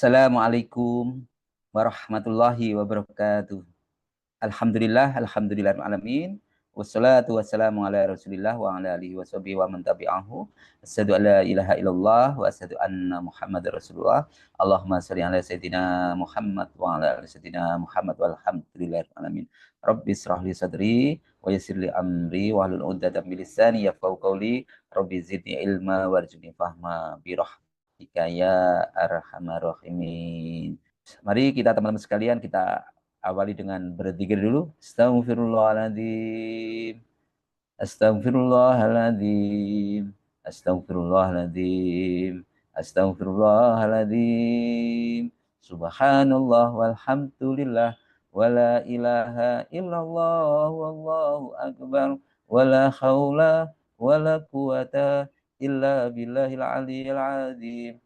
Assalamualaikum warahmatullahi wabarakatuh. Alhamdulillah alamin. Wassalatu wassalamu ala Rasulillah wa ala alihi washabihi wa man tabi'ahu. Asyhadu an la ilaha illallah wa asyhadu anna Muhammadar Rasulullah. Allahumma shalli ala sayyidina Muhammad wa ala ali sayyidina Muhammad walhamdulillahi alamin. Rabbi israh li sadri wa yassir li amri wa hlul 'uqdatam min lisani yafqahu qawli. Rabbi zidni ilma warzuqni fahma bi rahmatika ya arhamar rahimin. Mari kita teman-teman sekalian kita awali dengan berzikir dulu. Astaghfirullahaladzim. Astaghfirullahaladzim. Astaghfirullahaladzim. Astaghfirullahaladzim. Subhanallah walhamdulillah. Wala ilaha illallah wallahu akbar. Wala khawla wala quwata illa billahil aliyyil azim.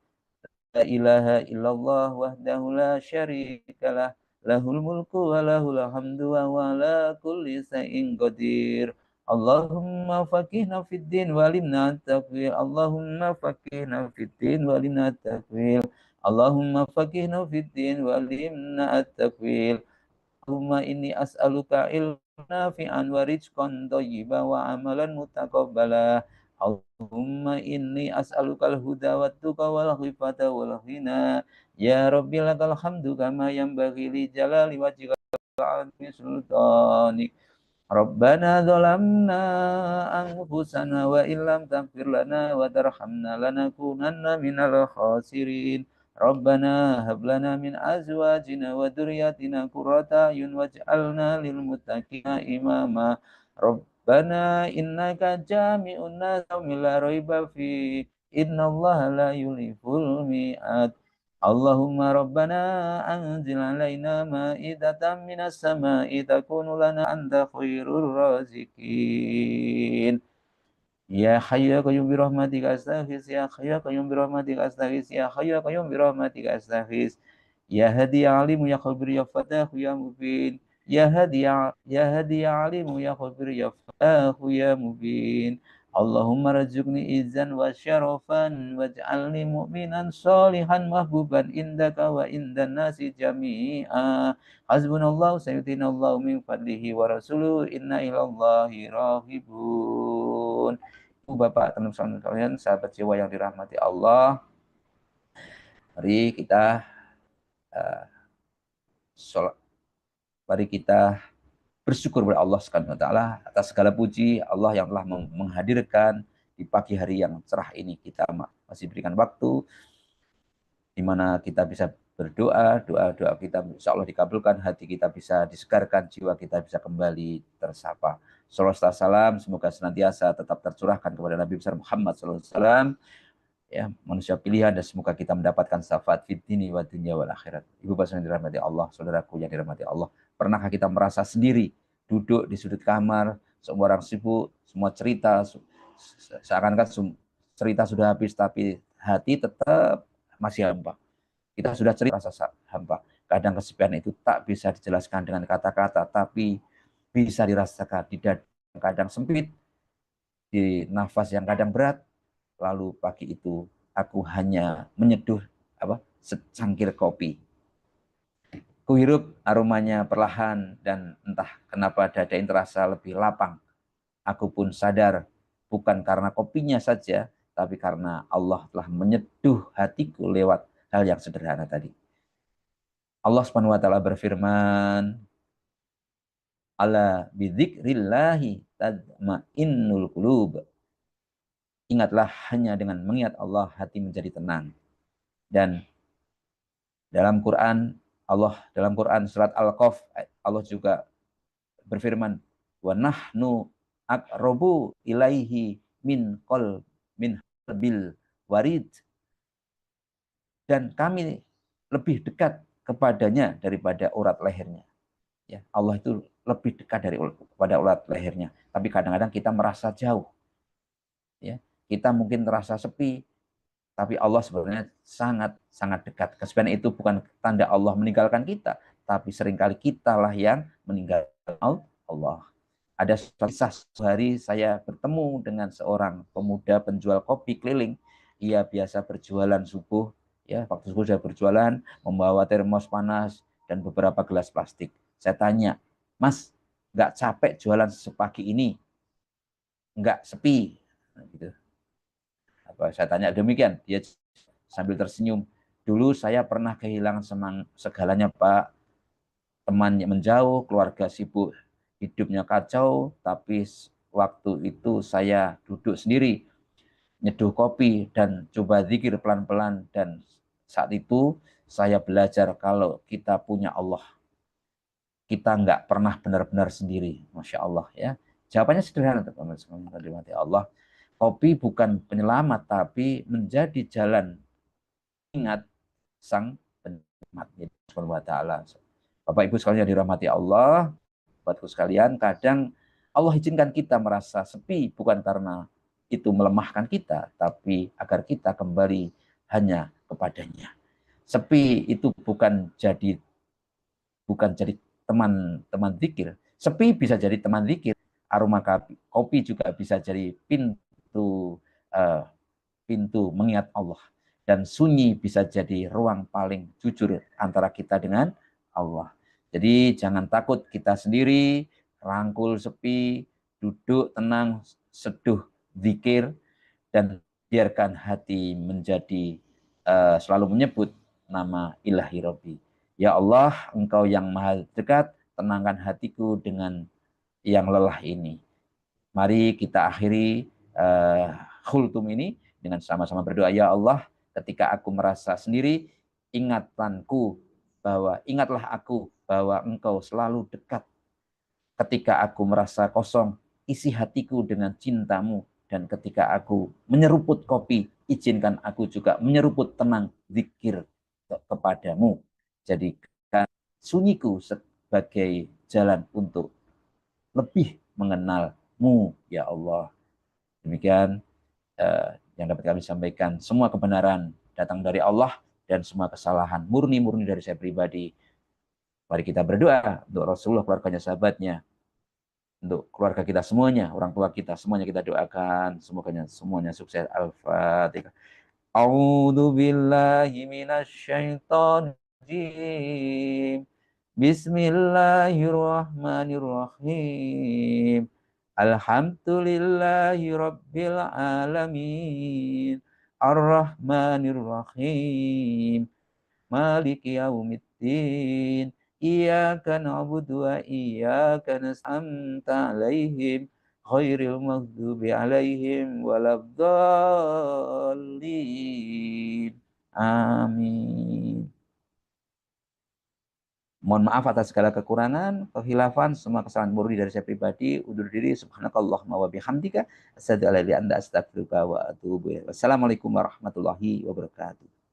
La ilaha illallah wahdahu la syarikalah. Lahul mulku wa lahul hamdu wa ala kulli syai'in qadir. Allahumma faqihna fid din wa alimna at-taqwil. Allahumma faqihna fid din wa alimna at-taqwil. Allahumma faqihna fid din wa alimna at-taqwil. Allahumma inni as'aluka ilman nafi'an wa rizqan thayyiban wa amalan mutaqabbala. Allahumma inni as'alukal huda wa tuqa wal khifata wal ghina. Ya Rabbi lakal hamdu kama yanbaghi li jalali wajhika wa 'azimi sultanik. Rabbana zalamna anfusana wa illam taghfir lana wa tarhamna lanakunanna minal khasirin. Rabbana hab lana min azwajina wa dhurriyyatina qurrata a'yun waj'alna lil muttaqina imama. Rabbana innaka jami'un nas la raiba fi innallaha la yuliful mi'ad. Allahumma rabbana anzil alaina ma'idatan minas sama'i takunu lana anta khairur razikin. Ya hayyu ya qayyum bi rahmatika astaghfis. Ya hayyu ya qayyum bi rahmatika astaghfis. Ya hayyu ya qayyum bi rahmatika astaghfis. Ya hadi ya alimu ya khabir ya fatahu ya mubin. Ya hadi ya alimu ya khabir ya fatahu ya mubin. Allahumma rzuqni izzan wa syarafan waj'alni mu'minan sholihan mahbuban indaka wa indan nasi jami'a. Hasbunallahu sayyidinallahu min fadlihi wa rasuluhu inna ilallahi rahibun. Bapak, teman-teman kalian, sahabat jiwa yang dirahmati Allah, mari kita mari kita bersyukur kepada Allah Subhanahu wa taala atas segala puji Allah yang telah menghadirkan di pagi hari yang cerah ini. Kita masih berikan waktu di mana kita bisa berdoa, doa-doa kita insya Allah dikabulkan, hati kita bisa disegarkan, jiwa kita bisa kembali tersapa. Salawat salam semoga senantiasa tetap tercurahkan kepada Nabi besar Muhammad SAW, ya, manusia pilihan, dan semoga kita mendapatkan syafaat fid dini wa dunya wal akhirat. Ibu bapak yang dirahmati Allah, saudaraku yang dirahmati Allah, pernahkah kita merasa sendiri duduk di sudut kamar, semua orang sibuk, semua cerita, seakan-akan cerita sudah habis, tapi hati tetap masih hampa. Kita sudah cerita rasa hampa. Kadang kesepian itu tak bisa dijelaskan dengan kata-kata, tapi bisa dirasakan di dada yang kadang sempit, di nafas yang kadang berat. Lalu pagi itu aku hanya menyeduh secangkir kopi. Kuhirup aromanya perlahan dan entah kenapa dada ini terasa lebih lapang. Aku pun sadar bukan karena kopinya saja, tapi karena Allah telah menyeduh hatiku lewat hal yang sederhana tadi. Allah Subhanahu wa taala berfirman, ala bidzikrillahi tatma'innul qulub. Ingatlah, hanya dengan mengingat Allah hati menjadi tenang. Dan dalam Quran surat Al-Qaf, Allah juga berfirman, wa nahnu aqrabu ilaihi min qalbil warid. Dan kami lebih dekat kepadanya daripada urat lehernya. Ya, Allah itu lebih dekat kepada urat lehernya. Tapi kadang-kadang kita merasa jauh. Ya, kita mungkin terasa sepi, tapi Allah sebenarnya sangat dekat. Kesepian itu bukan tanda Allah meninggalkan kita, tapi seringkali kitalah yang meninggalkan Allah. Ada kisah, sehari saya bertemu dengan seorang pemuda penjual kopi keliling. Ia biasa berjualan subuh Ya, waktu saya berjualan membawa termos panas dan beberapa gelas plastik. Saya tanya, Mas, nggak capek jualan sepagi ini? Nggak sepi? Nah, gitu. Saya tanya demikian, dia sambil tersenyum. Dulu saya pernah kehilangan segalanya, Pak. Teman menjauh, keluarga sibuk, hidupnya kacau, tapi waktu itu saya duduk sendiri, nyeduh kopi, dan coba zikir pelan-pelan. Dan saat itu saya belajar kalau kita punya Allah, kita nggak pernah benar-benar sendiri. Masya Allah ya. Jawabannya sederhana, teman-teman. Allah, kopi bukan penyelamat, tapi menjadi jalan ingat sang penikmat. Subhanahu wa ta'ala. Bapak Ibu sekalian yang dirahmati Allah, buatku sekalian, kadang Allah izinkan kita merasa sepi bukan karena itu melemahkan kita, tapi agar kita kembali hanya kepadanya. Sepi itu bukan jadi teman zikir. Sepi bisa jadi teman zikir. Aroma kopi juga bisa jadi uh, pintu mengingat Allah. Dan sunyi bisa jadi ruang paling jujur antara kita dengan Allah. Jadi jangan takut kita sendiri, rangkul sepi, duduk tenang, seduh zikir, dan biarkan hati menjadi selalu menyebut nama Ilahi Robbi. Ya Allah, Engkau yang maha dekat, tenangkan hatiku dengan yang lelah ini. Mari kita akhiri khultum ini dengan sama-sama berdoa. Ya Allah, ketika aku merasa sendiri, ingatlah aku bahwa Engkau selalu dekat. Ketika aku merasa kosong, isi hatiku dengan cintamu. Dan ketika aku menyeruput kopi, izinkan aku juga menyeruput tenang zikir kepadamu. Jadikan sunyiku sebagai jalan untuk lebih mengenalmu, ya Allah. Demikian yang dapat kami sampaikan. Semua kebenaran datang dari Allah dan semua kesalahan murni dari saya pribadi. Mari kita berdoa untuk Rasulullah, keluarganya, sahabatnya, untuk keluarga kita semuanya, orang tua kita semuanya kita doakan, semuanya sukses. Al-Fatihah. A'udzu billahi minasyaitonir rajim. Bismillahirrahmanirrahim. Alhamdulillahi rabbil alamin. Ar-Rahmanir-Rahim. Maliki yaumiddin. Iyyaka na'budu wa iyyaka nasta'in. Alaihim ghairil maghdubi alaihim waladdallin. Amin. Mohon maaf atas segala kekurangan, kehilafan, semua kesalahan murni dari saya pribadi. Undur diri. Subhanakallahumma wa bihamdika. Asyhadu an la ilaha illa anta astaghfiruka wa atubu ilaik. Wassalamualaikum warahmatullahi wabarakatuh.